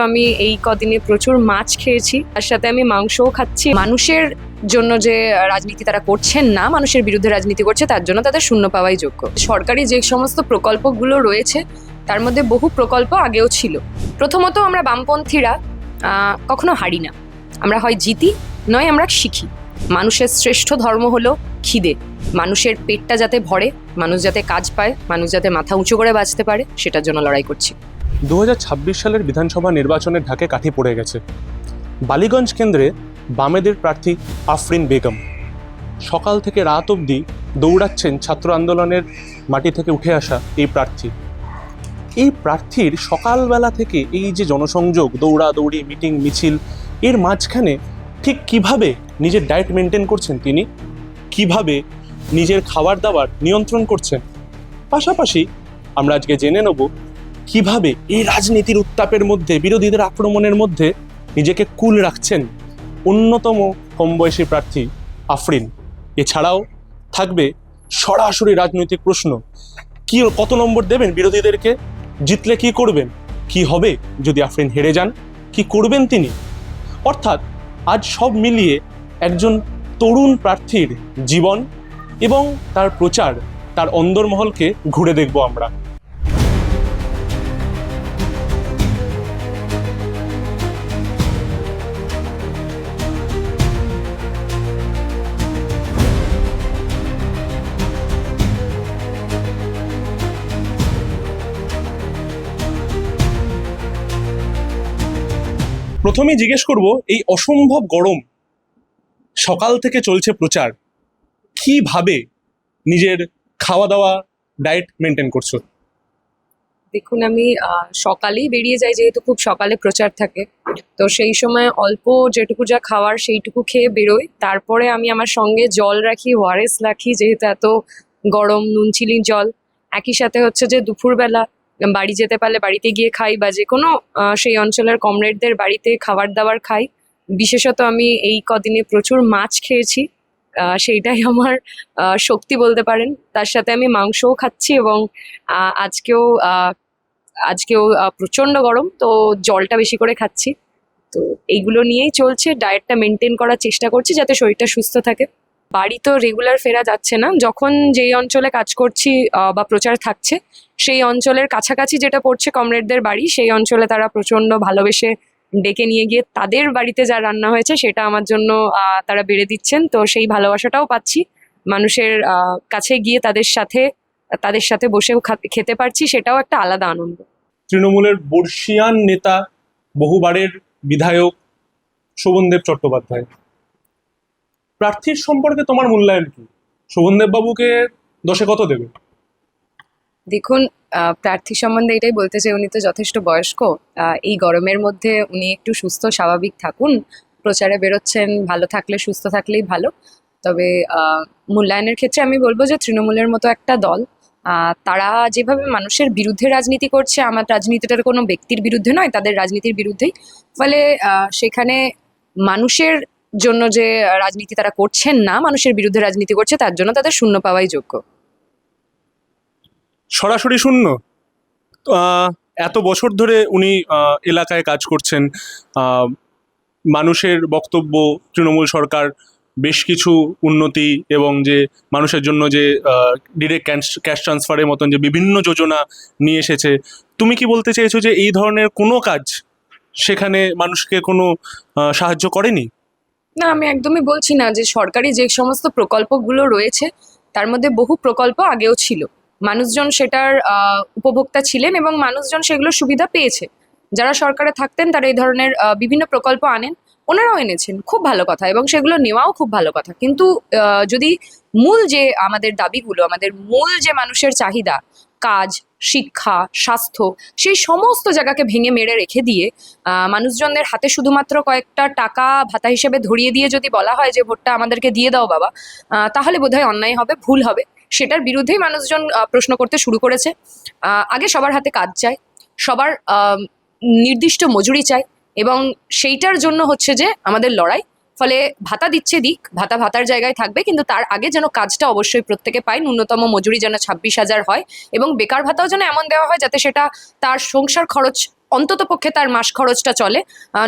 আমি এই কদিনে প্রচুর মাছ খেয়েছি, তার সাথে আমি মাংসও খাচ্ছি। মানুষের জন্য যে রাজনীতি তারা করছেন না, মানুষের বিরুদ্ধে রাজনীতি করছে, তার জন্য তাদের শূন্য পাওয়াই যোগ্য। সরকারি যে সমস্ত প্রকল্পগুলো রয়েছে তার মধ্যে বহু প্রকল্প আগেও ছিল। প্রথমত, আমরা বামপন্থীরা কখনো হারি না, আমরা হয় জিতি নয় আমরা শিখি। মানুষের শ্রেষ্ঠ ধর্ম হলো খিদে। মানুষের পেটটা যাতে ভরে, মানুষ যাতে কাজ পায়, মানুষ যাতে মাথা উঁচু করে বাঁচতে পারে, সেটার জন্য লড়াই করছি। 2026 সালের বিধানসভা নির্বাচনের ঢাকে কাঠি পড়ে গেছে। বালিগঞ্জ কেন্দ্রে বামেদের প্রার্থী আফরিন বেগম সকাল থেকে রাত অবধি দৌড়াচ্ছেন ছাত্র আন্দোলনের মাটি থেকে উঠে আসা এই প্রার্থী। এই প্রার্থীর সকালবেলা থেকে এই যে জনসংযোগ, দৌড়াদৌড়ি, মিটিং, মিছিল, এর মাঝখানে ঠিক কিভাবে নিজের ডায়েট মেনটেন করছেন তিনি, কিভাবে নিজের খাবার দাবার নিয়ন্ত্রণ করছেন, পাশাপাশি আমরা আজকে জেনে নেব কিভাবে এই রাজনীতির উত্তাপের মধ্যে, বিরোধীদের আক্রমণের মধ্যে নিজেকে কুল রাখছেন অন্যতম কম বয়সী প্রার্থী আফরিন। এছাড়াও থাকবে সরাসরি রাজনৈতিক প্রশ্ন, কত নম্বর দেবেন বিরোধীদেরকে, জিতলে কি করবেন, কি হবে যদি আফরিন হেরে যান, কি করবেন তিনি। অর্থাৎ আজ সব মিলিয়ে একজন তরুণ প্রার্থীর জীবন এবং তার প্রচার, তার অন্দরমহলকে ঘুরে দেখব আমরা। প্রথমেই জিজ্ঞেস করব, এই অসম্ভব গরম, সকাল থেকে চলছে প্রচার, কিভাবে নিজের খাওয়া দাওয়া, ডায়েট মেনটেন করছো? দেখুন, আমি সকালেই বেরিয়ে যাই, যেহেতু খুব সকালে প্রচার থাকে, তো সেই সময় অল্প যেটুকু যা খাওয়ার সেইটুকু খেয়ে বেরোই। তারপরে আমি আমার সঙ্গে জল রাখি, ওআরএস রাখি, যেহেতু এত গরম, নুন চিনি জল। একই সাথে হচ্ছে যে দুপুরবেলা বাড়ি যেতে পারলে বাড়িতে গিয়ে খাই, বা যে কোনো সেই অঞ্চলের কমরেডদের বাড়িতে খাবার দাবার খাই। বিশেষত আমি এই কদিনে প্রচুর মাছ খেয়েছি, সেইটাই আমার শক্তি বলতে পারেন। তার সাথে আমি মাংসও খাচ্ছি, এবং আজকেও আজকেও প্রচণ্ড গরম, তো জলটা বেশি করে খাচ্ছি। তো এইগুলো নিয়েই চলছে, ডায়েটটা মেনটেন করার চেষ্টা করছি যাতে শরীরটা সুস্থ থাকে। বাড়ি তো রেগুলার ফেরা যাচ্ছে না, যখন যেই অঞ্চলে কাজ করছি বা প্রচার থাকছে, সেই অঞ্চলের কাছাকাছি যেটা পড়ছে কমরেডদের বাড়ি, সেই অঞ্চলে তারা প্রচণ্ড ভালোবেসে ডেকে নিয়ে গিয়ে তাদের বাড়িতে যা রান্না হয়েছে সেটা আমার জন্য তারা বেড়ে দিচ্ছেন। তো সেই ভালোবাসাটাও পাচ্ছি, মানুষের কাছে গিয়ে তাদের সাথে বসেও খেতে পারছি, সেটাও একটা আলাদা আনন্দ। তৃণমূলের বর্ষিয়ান নেতা, বহুবারের বিধায়ক শোভনদেব চট্টোপাধ্যায়, প্রার্থীর সম্পর্কে তোমার মূল্যায়ন কি? শোভনদেব বাবুকে 10-এ কত দেবে? দেখুন, প্রার্থী সম্বন্ধে এটাই বলতে চাই, উনি তো যথেষ্ট বয়স্ক। এই গরমের মধ্যে উনি একটু সুস্থ স্বাভাবিক থাকুন, প্রচারে বেরোচ্ছেন, ভালো থাকলে, সুস্থ থাকলেই ভালো। তবে মূল্যায়নের ক্ষেত্রে আমি বলবো যে তৃণমূলের মতো একটা দল, তারা যেভাবে মানুষের বিরুদ্ধে রাজনীতি করছে, আমার রাজনীতিটার কোনো ব্যক্তির বিরুদ্ধে নয়, তাদের রাজনীতির বিরুদ্ধেই। ফলে সেখানে মানুষের জন্য যে রাজনীতি তারা করছেন না, মানুষের বিরুদ্ধে রাজনীতি করছে, তার জন্য তাদের শূন্য পাওয়াই যোগ্য। সরাসরি শূন্য? এত বছর ধরে উনি এলাকায় কাজ করছেন, মানুষের বক্তব্য, তৃণমূল সরকার বেশ কিছু উন্নতি এবং যে মানুষের জন্য যে ডিরেক্ট ক্যাশ ট্রান্সফারের মতন যে বিভিন্ন যোজনা নিয়ে এসেছে, তুমি কি বলতে চেয়েছো যে এই ধরনের কোনো কাজ সেখানে মানুষকে কোনো সাহায্য করেনি? না, আমি একদমই বলছি না। যে সরকারি যে সমস্ত প্রকল্পগুলো রয়েছে তার মধ্যে বহু প্রকল্প আগেও ছিল, মানুষজন সেটার উপভোক্তা ছিলেন এবং মানুষজন সেগুলো সুবিধা পেয়েছে। যারা সরকারে থাকতেন তারা এই ধরনের বিভিন্ন প্রকল্প আনেন, ওনারাও এনেছেন, খুব ভালো কথা, এবং সেগুলো নেওয়াও খুব ভালো কথা। কিন্তু যদি মূল যে আমাদের দাবিগুলো, আমাদের মূল যে মানুষের চাহিদা, কাজ, শিক্ষা, স্বাস্থ্য, সেই সমস্ত জায়গাকে ভেঙে মেরে রেখে দিয়ে মানুষজনদের হাতে শুধুমাত্র কয়েকটা টাকা ভাতা হিসেবে ধরিয়ে দিয়ে যদি বলা হয় যে ভোটটা আমাদেরকে দিয়ে দাও বাবা, তাহলে বোধহয় অন্যায় হবে, ভুল হবে। সেটার বিরুদ্ধেই মানুষজন প্রশ্ন করতে শুরু করেছে। আগে সবার হাতে কাজ চাই, সবার নির্দিষ্ট মজুরি চাই, এবং সেইটার জন্য হচ্ছে যে আমাদের লড়াই। ফলে ভাতা দিচ্ছে দিক, ভাতা ভাতার জায়গায় থাকবে, কিন্তু তার আগে যেন কাজটা অবশ্যই প্রত্যেকে পায়, ন্যূনতম মজুরি যেন 26,000 হয়, এবং বেকার ভাতাও যেন এমন দেওয়া হয় যাতে সেটা তার সংসার খরচ অন্ততপক্ষে তার মাস খরচটা চলে।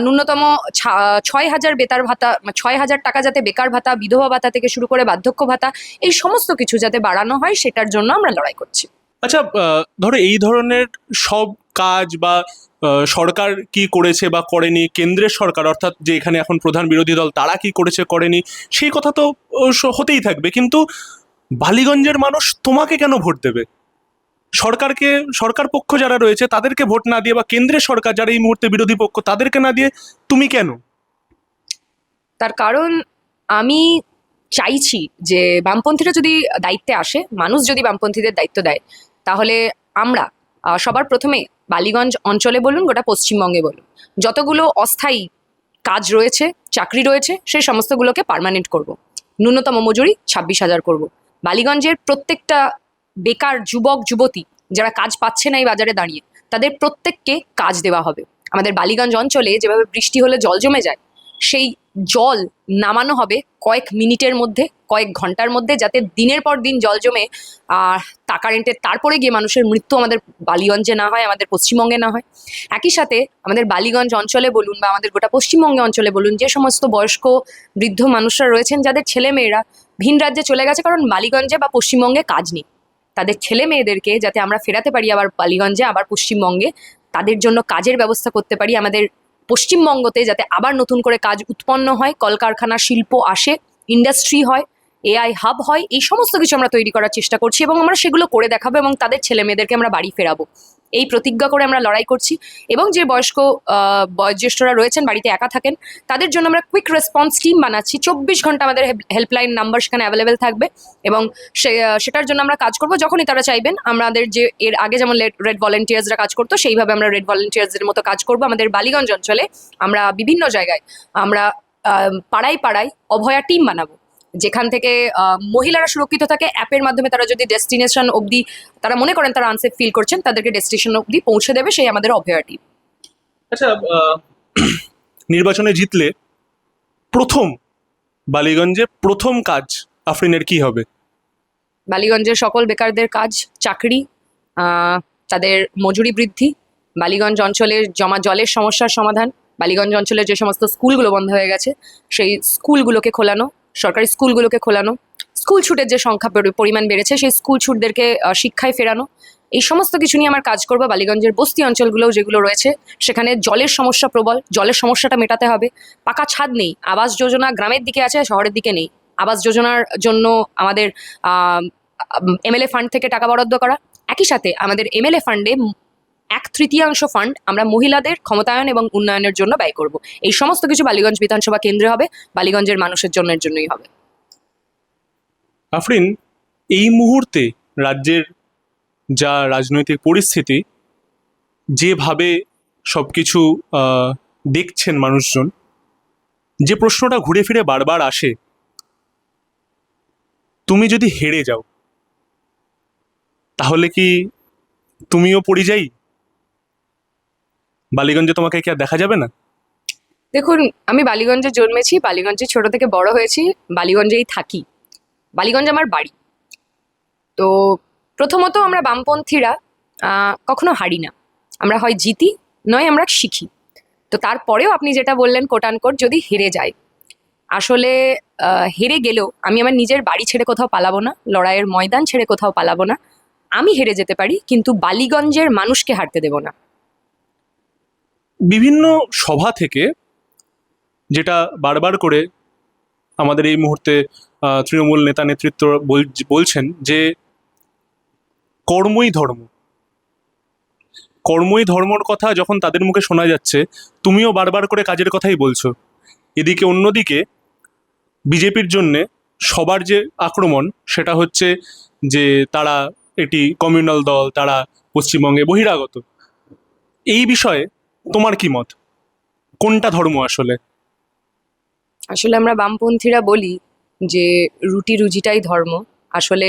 ন্যূনতম 6,000 বেতার ভাতা, 6,000 টাকা যাতে বেকার ভাতা, বিধবা ভাতা থেকে শুরু করে বার্ধক্য ভাতা, এই সমস্ত কিছু যাতে বাড়ানো হয় সেটার জন্য আমরা লড়াই করছি। আচ্ছা, ধরো এই ধরনের সব কাজ বা সরকার কি করেছে বা করেনি, কেন্দ্রের সরকার অর্থাৎ যে এখানে এখন প্রধান বিরোধী দল তারা কি করেছে করেনি, সেই কথা তো হতেই থাকবে, কিন্তু বালিগঞ্জের মানুষ তোমাকে কেন ভোট দেবে? সরকারকে, সরকার পক্ষ যারা রয়েছে তাদেরকে ভোট না দিয়ে বা কেন্দ্রের সরকার যারা এই মুহূর্তে বিরোধী পক্ষ তাদেরকে না দিয়ে তুমি কেন? তার কারণ আমি চাইছি যে বামপন্থীরা যদি দায়িত্বে আসে, মানুষ যদি বামপন্থীদের দায়িত্ব দেয়, তাহলে আমরা সবার প্রথমে বালিগঞ্জ অঞ্চলে বলুন, গোটা পশ্চিমবঙ্গে বলুন, যতগুলো অস্থায়ী কাজ রয়েছে, চাকরি রয়েছে, সেই সমস্তগুলোকে পার্মানেন্ট করব। ন্যূনতম মজুরি 26,000 করব। বালিগঞ্জের প্রত্যেকটা বেকার যুবক যুবতী যারা কাজ পাচ্ছে না এই বাজারে দাঁড়িয়ে, তাদের প্রত্যেককে কাজ দেওয়া হবে। আমাদের বালিগঞ্জ অঞ্চলে যেভাবে বৃষ্টি হলে জল জমে যায়, সেই জল নামানো হবে কয়েক মিনিটের মধ্যে, কয়েক ঘন্টার মধ্যে, যাতে দিনের পর দিন জল জমে কারেন্টের তারপরে গিয়ে মানুষের মৃত্যু আমাদের বালিগঞ্জে না হয়, আমাদের পশ্চিমবঙ্গে না হয়। একই সাথে আমাদের বালিগঞ্জ অঞ্চলে বলুন বা আমাদের গোটা পশ্চিমবঙ্গে অঞ্চলে বলুন, যে সমস্ত বয়স্ক বৃদ্ধ মানুষরা রয়েছেন যাদের ছেলে মেয়েরা ভিন রাজ্যে চলে গেছে কারণ বালিগঞ্জে বা পশ্চিমবঙ্গে কাজ নেই, তাদের ছেলে মেয়েদেরকে যাতে আমরা ফেরাতে পারি আবার বালিগঞ্জে, আবার পশ্চিমবঙ্গে, তাদের জন্য কাজের ব্যবস্থা করতে পারি। আমাদের পশ্চিমবঙ্গতে যাতে আবার নতুন করে কাজ উৎপন্ন হয়, কলকারখানা, শিল্প আসে, ইন্ডাস্ট্রি হয়, এআই হাব হয়, এই সমস্ত কিছু আমরা তৈরি করার চেষ্টা করছি এবং আমরা সেগুলো করে দেখাবো এবং তাদের ছেলে মেয়েদেরকে আমরা বাড়ি ফেরাবো, এই প্রতিজ্ঞা করে আমরা লড়াই করছি। এবং যে বয়স্ক বয়োজ্যেষ্ঠরা রয়েছেন, বাড়িতে একা থাকেন, তাদের জন্য আমরা কুইক রেসপন্স টিম বানাচ্ছি। 24 ঘন্টা আমাদের হেল্পলাইন নাম্বার সেখানে অ্যাভেলেবেল থাকবে এবং সেটার জন্য আমরা কাজ করব যখনই তারা চাইবেন। আমাদের যে এর আগে যেমন রেড ভলেন্টিয়ার্সরা কাজ করতো, সেইভাবে আমরা রেড ভলেন্টিয়ার্সদের মতো কাজ করব। আমাদের বালিগঞ্জ অঞ্চলে আমরা বিভিন্ন জায়গায় আমরা পাড়ায় পাড়ায় অভয়া টিম বানাবো, যেখান থেকে মহিলারা সুরক্ষিত থাকে। অ্যাপের মাধ্যমে তারা যদি ডেস্টিনেশন অবধি, তারা মনে করেন তারা আনসেফ ফিল করছেন, তাদেরকে ডেস্টিনেশন অবধি পৌঁছে দেবে সেই আমাদের অভয়া টিম। আচ্ছা, নির্বাচনে জিতলে প্রথম, বালিগঞ্জে প্রথম কাজ আফরিনের কি হবে? বালিগঞ্জের সকল বেকারদের কাজ, চাকরি, তাদের মজুরি বৃদ্ধি, বালিগঞ্জ অঞ্চলের জমা জলের সমস্যার সমাধান, বালিগঞ্জ অঞ্চলের যে সমস্ত স্কুলগুলো বন্ধ হয়ে গেছে সেই স্কুলগুলোকে খোলানো, সরকারি স্কুলগুলোকে খোলানো, স্কুল ছুটের যে সংখ্যা পরিমাণ বেড়েছে সেই স্কুল ছুটদেরকে শিক্ষায় ফেরানো, এই সমস্ত কিছু নিয়ে আমার কাজ করবো। বালিগঞ্জের বস্তি অঞ্চলগুলোও যেগুলো রয়েছে সেখানে জলের সমস্যা প্রবল, জলের সমস্যাটা মেটাতে হবে। পাকা ছাদ নেই, আবাস যোজনা গ্রামের দিকে আছে, শহরের দিকে নেই। আবাস যোজনার জন্য আমাদের এমএলএ ফান্ড থেকে টাকা বরাদ্দ করা, একই সাথে আমাদের এমএলএ ফান্ডে 1/3 ফান্ড আমরা মহিলাদের ক্ষমতায়ন এবং উন্নয়নের জন্য ব্যয় করব। এই সমস্ত কিছু বালিগঞ্জ বিধানসভা কেন্দ্রে হবে, বালিগঞ্জের মানুষের জন্যই হবে। আফরিন, এই মুহূর্তে রাজ্যের যা রাজনৈতিক পরিস্থিতি, যেভাবে সবকিছু দেখছেন মানুষজন, যে প্রশ্নটা ঘুরে ফিরে বারবার আসে, তুমি যদি হেরে যাও তাহলে কি তুমিও পরিযায়ী? বালিগঞ্জে তোমাকে কি আর দেখা যাবে না? দেখুন, আমি বালিগঞ্জে জন্মেছি, বালিগঞ্জে ছোট থেকে বড় হয়েছি, বালিগঞ্জেই থাকি, বালিগঞ্জ আমার বাড়ি। তো প্রথমত আমরা বামপন্থীরা কখনো হারি না, আমরা হয় জিতি নয় আমরা শিখি। তো তারপরেও আপনি যেটা বললেন কোটানকোট, যদি হেরে যায়, আসলে হেরে গেলেও আমি আমার নিজের বাড়ি ছেড়ে কোথাও পালাবো না, লড়াইয়ের ময়দান ছেড়ে কোথাও পালাবো না। আমি হেরে যেতে পারি কিন্তু বালিগঞ্জের মানুষকে হারতে দেব না। বিভিন্ন সভা থেকে যেটা বারবার করে আমাদের এই মুহূর্তে তৃণমূল নেতা নেতৃত্ব বলছেন যে কর্মই ধর্ম, কর্মই ধর্মর কথা যখন তাদের মুখে শোনা যাচ্ছে, তুমিও বারবার করে কাজের কথাই বলছো। এদিকে অন্যদিকে বিজেপির জন্যে সবার যে আক্রমণ সেটা হচ্ছে যে তারা এটি কমিউনাল দল, তারা পশ্চিমবঙ্গে বহিরাগত। এই বিষয়ে তোমার কি মত? কোনটা ধর্ম আসলে? আসলে আমরা বামপন্থীরা বলি যে রুটি রুজিটাই ধর্ম। আসলে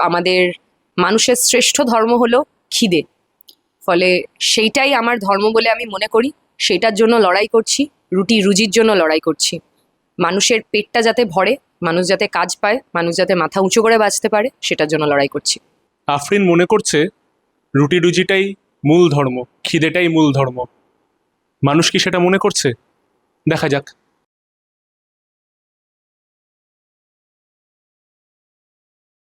আমাদের মানুষের শ্রেষ্ঠ ধর্ম হলো খিদে, ফলে সেইটাই আমার ধর্ম বলে আমি মনে করি। সেইটার জন্য লড়াই করছি, রুটি রুজির জন্য লড়াই করছি। মানুষের পেটটা যাতে ভরে, মানুষ যাতে কাজ পায়, মানুষ যাতে মাথা উঁচু করে বাঁচতে পারে, সেটার জন্য লড়াই করছি। আফরিন মনে করছে রুটি রুজিটাই মূল ধর্ম, খিদেটাই মূল ধর্ম। মানুষ কি সেটা মনে করছে? দেখা যাক।